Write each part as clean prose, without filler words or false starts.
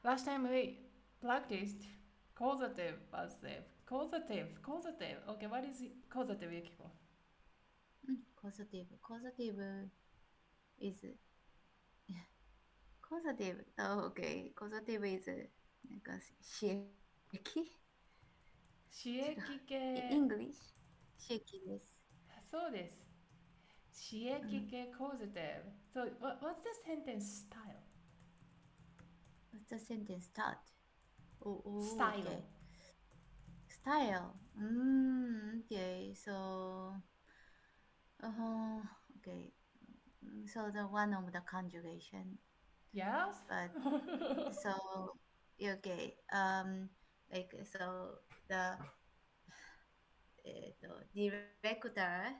Last time we practiced causative, passive. Causative. Okay, what is causative, Yukiko? Causative is causative. Oh, okay. Causative is なんか刺激違う。刺激系。English? 刺激です。そうです。刺激系 causative. So what's the sentence style? What's the sentence start? Oh, Style. okay. Style. Okay. So, okay. So the one of the conjugation, Yes? but so okay. Like so the director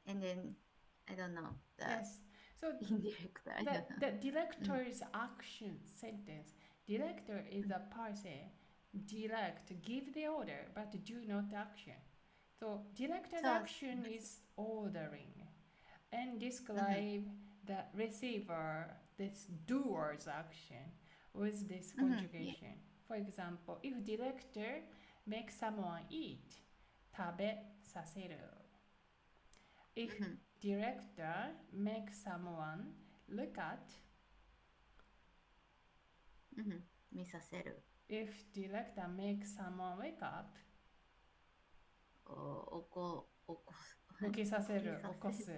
and then I don't know the Yes. So indirector. I the, don't know. the Mm. director's action sentence. Director is a person. Direct, give the order, but do not action. So directed So, action is ordering. And mm-hmm, describe the receiver, this doer's action with this mm-hmm, yeah. conjugation. For example, if director makes someone eat, 食べさせる. If Mm-hmm, director makes someone look at, mm-hmm. 見させる。if director makes someone wake up, 起きさせる、起こす。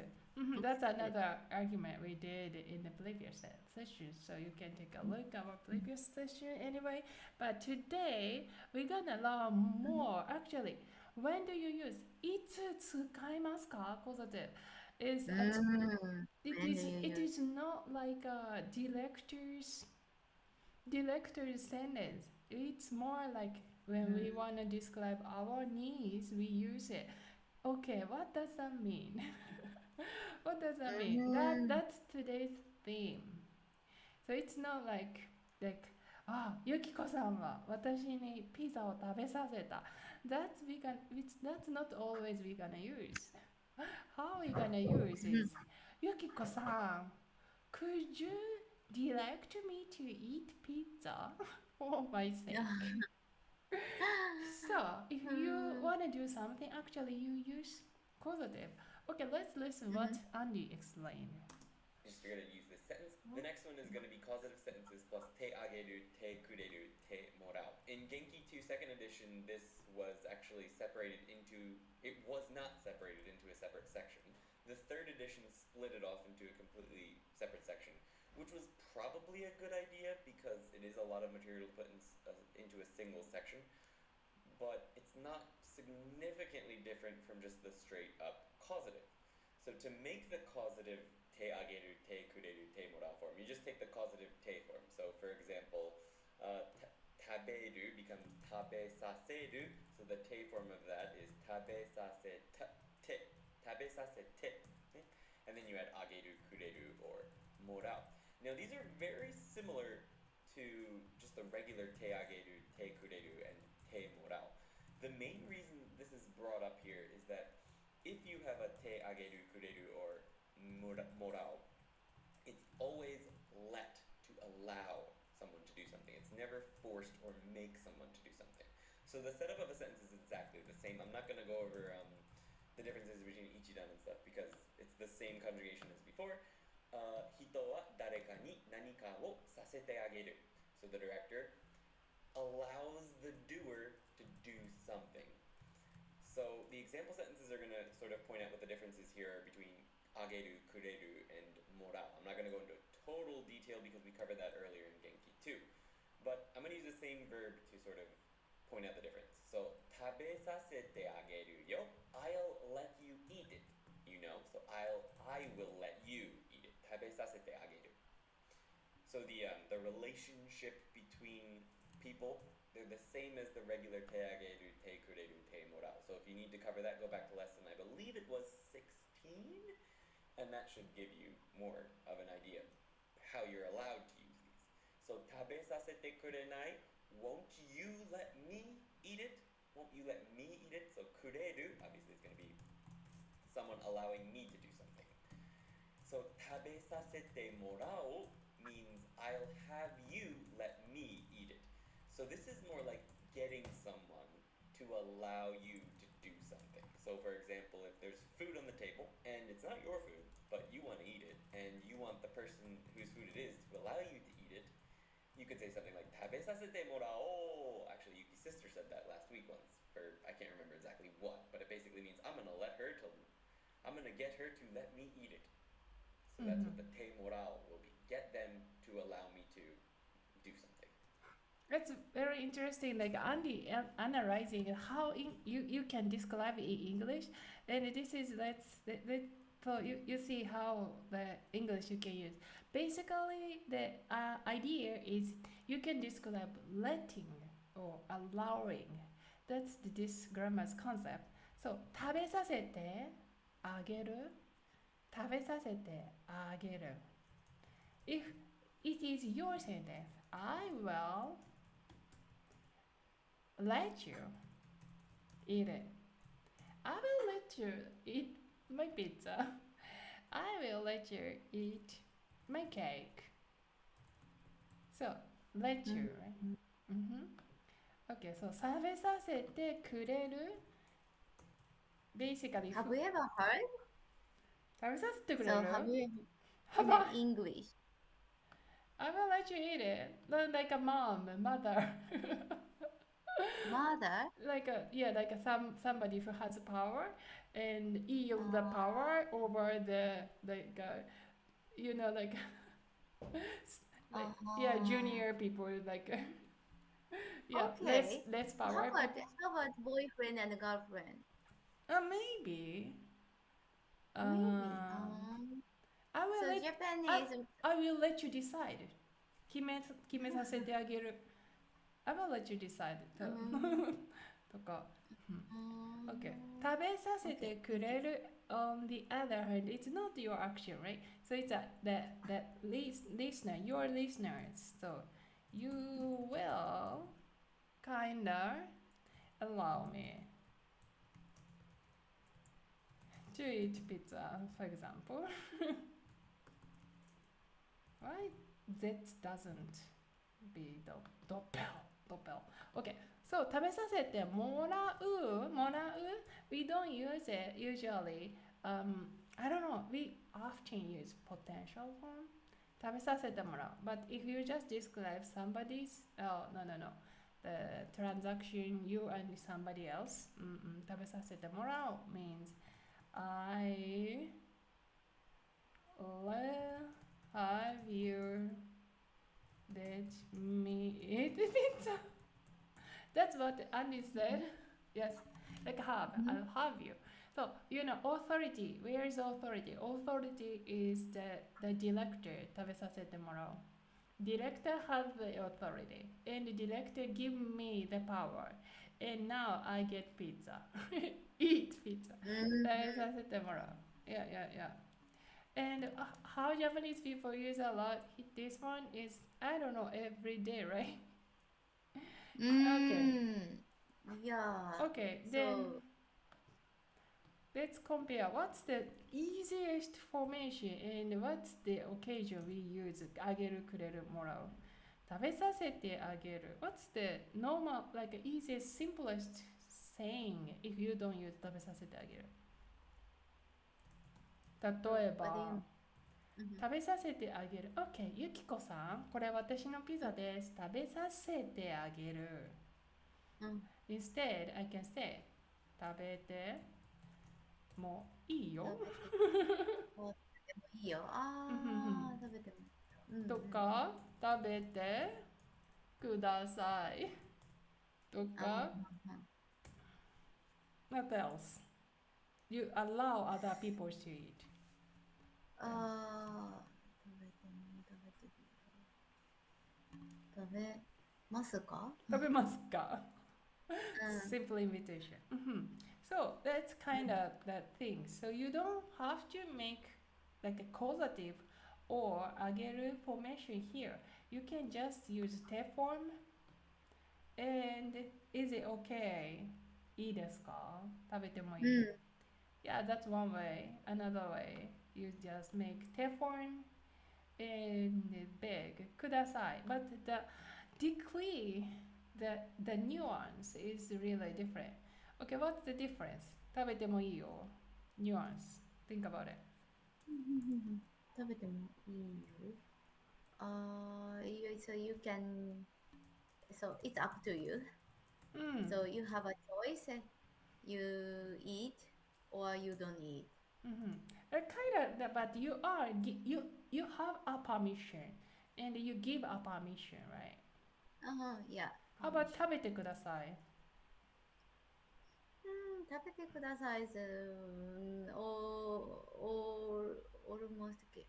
That's another argument we did in the previous session, so you can take a look at our previous session anyway. But today, we're gonna learn more. Actually, when do you use いつ使いますか causative is a, When do you it use? is not like a director's sentence. It's more like when we want to describe our needs, we use it. Okay, what does that mean? What does that mean? Mm-hmm. That's today's theme. So it's not like あ、ゆきこさんは私にピザを食べさせた。That's not always we gonna use. How we gonna use is ゆきこさん could you direct me to eat pizza for my sake? So, if you want to do something, actually you use causative. Okay, let's listen what Andy explained. Just figured I'd use this sentence. The next one is going to be causative sentences plus te ageru, te kureru, te morao. In Genki 2 second edition, this was actually separated into, it was not separated into a separate section. The third edition split it off into a completely separate section, which was probably a good idea because it is a lot of material to put into a single section, but it's not significantly different from just the straight up causative. So to make the causative te ageru, te kureru, te morao form, you just take the causative te form. So for example, taberu becomes tabe saseru, so the te form of that is tabe sasete, tabe sasete, and then you add ageru, kureru, or morao. Now these are very similar to just the regular te ageru, te kureru, and te morao. The main reason this is brought up here is that if you have a te ageru, kureru, or morao, it's always let to allow someone to do something. It's never forced or make someone to do something. So the setup of a sentence is exactly the same. I'm not going to go over the differences between ichidan and stuff because it's the same conjugation as before. Hito wa dareka ni nanika wo sasete ageru. So the director allows the doer to do something. So the example sentences are going to sort of point out what the differences here are between ageru, kureru, and morao. I'm not going to go into total detail because we covered that earlier in Genki 2. But I'm going to use the same verb to sort of point out the difference. So, tabe sasete ageru yo. I'll let you eat it. You know, so I will let you eat it. Tabe sasete ageru. So the relationship between people, they're the same as the regular te ageru, te kureru, te morao. So if you need to cover that, go back to lesson, I believe it was 16, and that should give you more of an idea of how you're allowed to use these. So tabe sasete kurenai, won't you let me eat it? Won't you let me eat it? So kureru, obviously it's going to be someone allowing me to do something. So tabe sasete morao means I'll have you let me eat it. So this is more like getting someone to allow you to do something. So for example, if there's food on the table and it's not your food, but you want to eat it and you want the person whose food it is to allow you to eat it, you could say something like 食べさせてもらおう. Actually, Yuki's sister said that last week once for I can't remember exactly what, but it basically means I'm gonna get her to let me eat it. So that's what the te morao will be. Get them to allow me to do something. That's very interesting. Like Andy analyzing how you can describe in English, and this is so you see how the English you can use. Basically, the idea is you can describe letting or allowing. That's this grammar's concept. So 食べさせてあげる、食べさせてあげる。If it is your sentence, I will let you eat it. I will let you eat my pizza. I will let you eat my cake. So, let you, right? Okay, so 食べさせてくれる Basically, Have you ever heard? 食べさせてくれ So る have you How in about English? I will let you eat it. Like a mother. Mother? Like somebody who has power and yield the power over the junior people Okay. less How power about people. boyfriend and girlfriend? Maybe. Maybe. I will So let Japanese. I will let you decide. 決めさせてあげる。I will let you decide. とか。Okay. 食べさせてくれる on the other hand, it's not your action, right? So it's the listener, your listeners. So you will kinda allow me to eat pizza, for example. Why that doesn't be the doppel. Okay. So 食べさせてもらう we don't use it usually. I don't know, we often use potential form 食べさせてもらう but if you just describe somebody's no the transaction you and somebody else 食べさせてもらう means I have you let me eat pizza. That's what Andy said. Yes, like have. I'll have you. So, authority. Where is authority? Authority is the director. 食べさせてもらう. Director has the authority. And the director give me the power. And now I get pizza. Eat pizza. 食べさせてもらう. Yeah. And how Japanese people use a lot this one is, I don't know, every day, right? Okay. Yeah. Okay, So then let's compare. What's the easiest formation and what's the occasion we use あげるくれるもらう食べさせてあげる What's the normal, like easiest, simplest saying if you don't use 食べさせてあげる例えば食べさせてあげる OK、ゆきこさんこれ私のピザです食べさせてあげる、Instead, I can say 食べてもいいよいいよ。食べても。とか食べてくださいとか What else? You allow other people to eat. 食べますか食べますかSimple invitation. So that's kind of that thing. So you don't have to make like a causative or あげる formation here. You can just use te form and is it okay? いいですか食べてもいい、Yeah, that's one way. Another way, you just make te form and beg ください but the decree the nuance is really different. Okay, what's the difference? 食べてもいいよ nuance. Think about it. 食べてもいいよ。So you can, so it's up to you. So you have a choice. You eat or you don't eat. Kind of, but you have a permission and you give a permission, right? Yeah. How about 食べてください食べてください is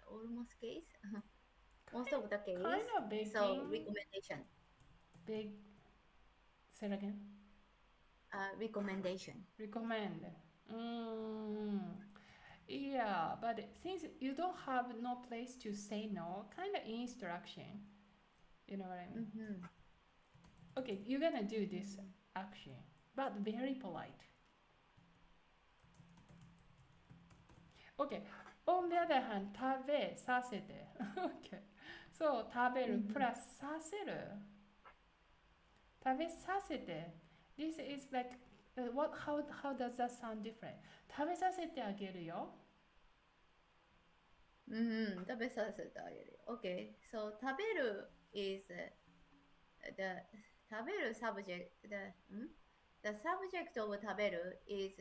almost case. Most of the case. Kind of begging. So recommendation. Big. Say it again. Recommendation. Recommend. Yeah, but since you don't have no place to say no, kind of instruction. You know what I mean? Okay, you're gonna do this action, but very polite. Okay, on the other hand, 食べさせて okay, so 食べるプラスさせる食べさせて this is like how does that sound different? 食べさせてあげるよ食べさせてあげる。Okay, so 食べる is the 食べる subject. The subject of 食べる is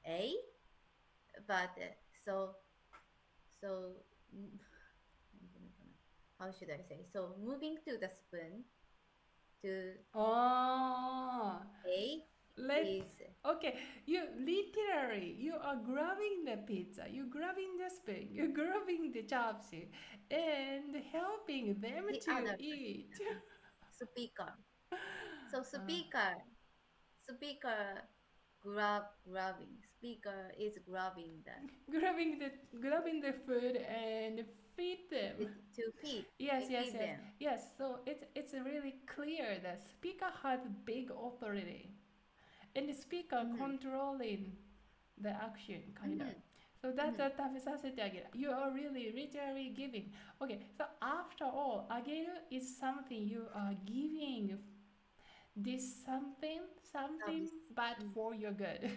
A, but so how should I say? So moving to the spoon to A is okay, you literally you are grabbing the pizza, you grabbing the spoon, you grabbing the chopstick and helping them the to other eat. speaker. So speaker grabbing. Speaker is grabbing grabbing the food and feed them. to feed. Yes, to yes, feed yes, them. yes. So it's really clear that speaker has big authority, and the speaker controlling the action kind of. So that's a 食べさせてあげる You are really literally giving. Okay, so after all, あげる is something you are giving this something but for your good.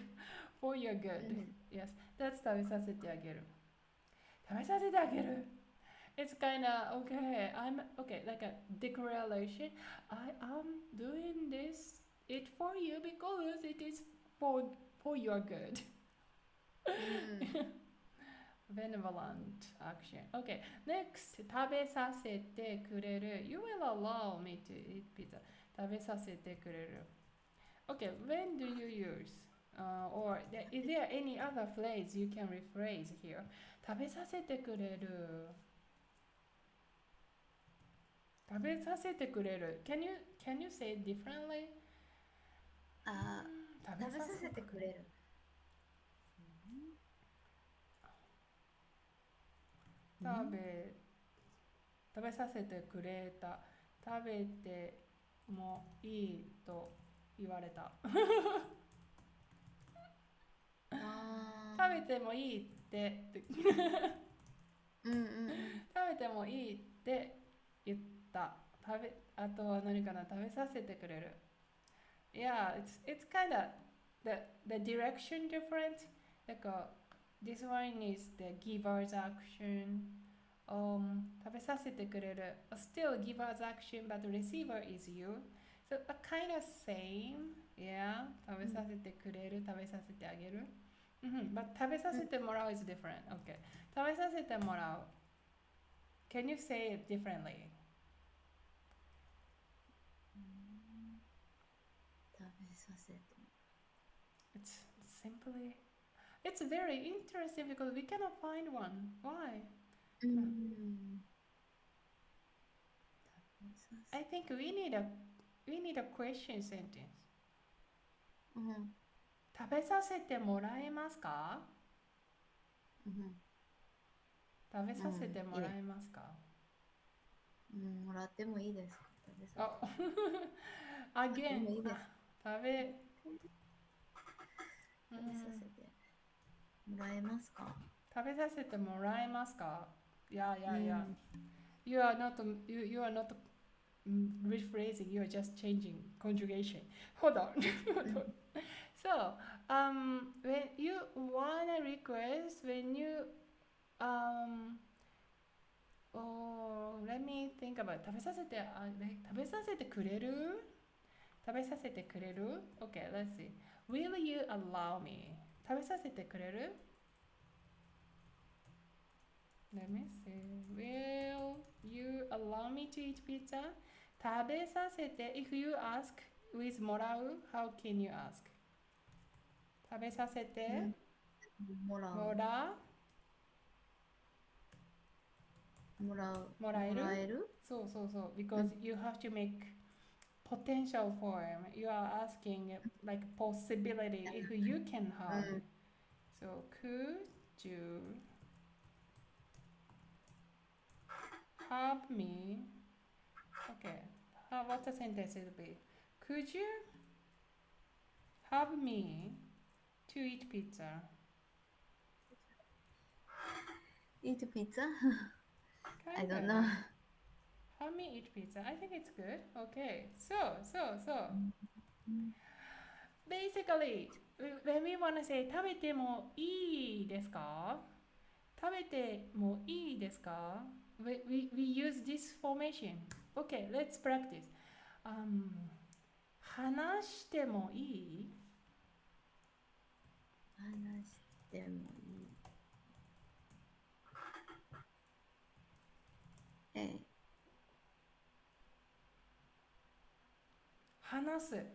For your good. Yes, that's 食べさせてあげる食べさせてあげる It's kind of okay. I'm okay, like a declaration. I am doing this it for you because it is for your good. Benevolent action. Okay, next. 食べさせてくれる You will allow me to eat pizza. 食べさせてくれる Okay, when do you use? Or is there any other phrase you can rephrase here? 食べさせてくれる食べさせてくれる Can you say it differently? 食べさせてくれる。食べさせてくれた食べてもいいと言われた食べてもいいって食べてもいいって言ったあとは何かな食べさせてくれる Yeah, it's kind of the direction different like this one is the giver's action 食べさせてくれる still giver's action but the receiver is you so a kind of same yeah 食べさせてくれる食べさせてあげるbut 食べさせてもらう is different okay 食べさせてもらう Can you say it differently? 食べさせて It's simply It's very interesting because we cannot find one. Why? I think we need a question sentence. 食べさせてもらえますか食べさせてもらえますかもらってもいいですか食べさせて Again もいいです食べさせてもらえますか食べさせてもらえますか Yeah, yeah, yeah. You are not rephrasing. You are just changing conjugation. Hold on. Hold on. So, when you wanna request, when you let me think about 食べさせてくれる Okay, let's see. Will you allow me? 食べさせてくれる Let me see. Will you allow me to eat pizza? 食べさせて If you ask with もらう How can you ask? 食べさせてもらえるそう Because you have to make potential form. You are asking like possibility if you can have. So could you have me? Okay. What the sentence will be? Could you have me to eat pizza? Eat pizza? I Kinda. don't know. Have me eat pizza. I think it's good. Okay. So. Basically, when we want to say 食べてもいいですか 食べてもいいですか we use this formation. Okay, let's practice. 話してもいい話してもいい。話す。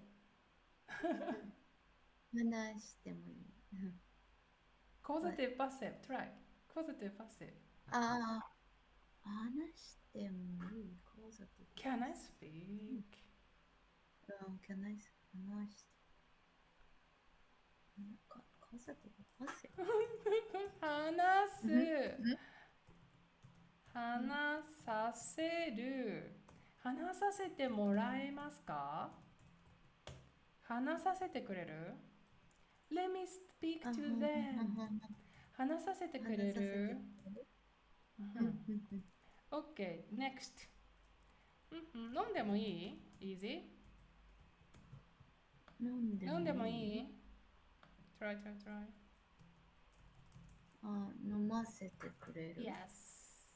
話してもいい。Causative passive. Try. Causative passive. ああ、話してもいい。Causative. Can I speak? Can I 話して。Causative passive. 話す。話させる。話させてもらえますか話させてくれる ?Let me speak to them. 話させてくれる ?OK, next. 飲んでもいい ?Easy? 飲んでもいい ?Try. 飲ませてくれる Yes.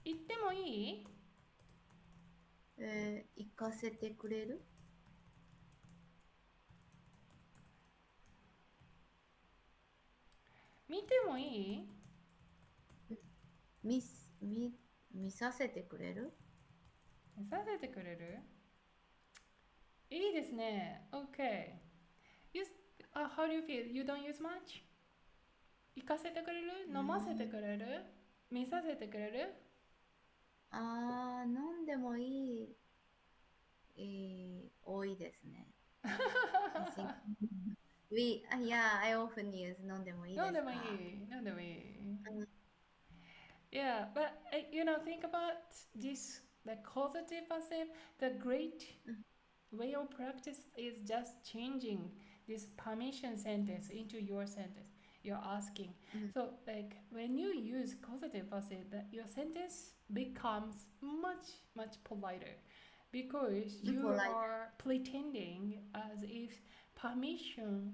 行ってもいい行かせてくれる見てもいい見させてくれる見させてくれるいいですね。OK. How do you feel? You don't use much? 行かせてくれる飲ませてくれる見させてくれる飲んでもいい、多いですね。I often use 飲んでもいいですか飲んでもいい。Yeah, but think about this, the causative passive, the great way of practice is just changing this permission sentence into your sentence. You're asking. So like when you use causative passive, your sentence becomes much politer because you are pretending as if permission,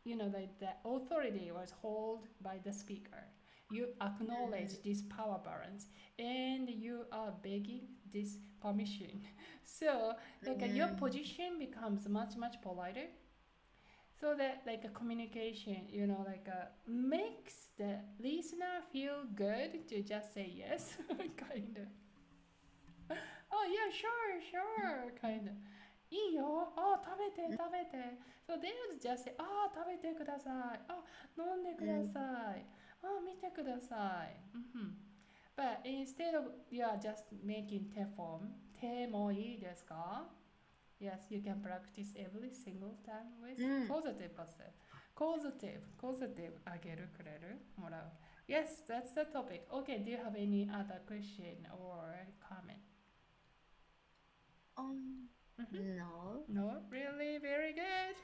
like the authority was held by the speaker. You acknowledge this power balance and you are begging this permission. So your position becomes much politer. So that like a communication, makes the listener feel good to just say yes, kind of. Oh yeah, sure, kind of. いいよ。食べて。So they would just say, 食べてください。飲んでください。見てください。But instead of you are just making 手 form, 手もいいですか Yes, you can practice every single time with causative passive. Causative あげるくれるもらう Yes, that's the topic. Okay, do you have any other question or comment? No. No? Really? Very good.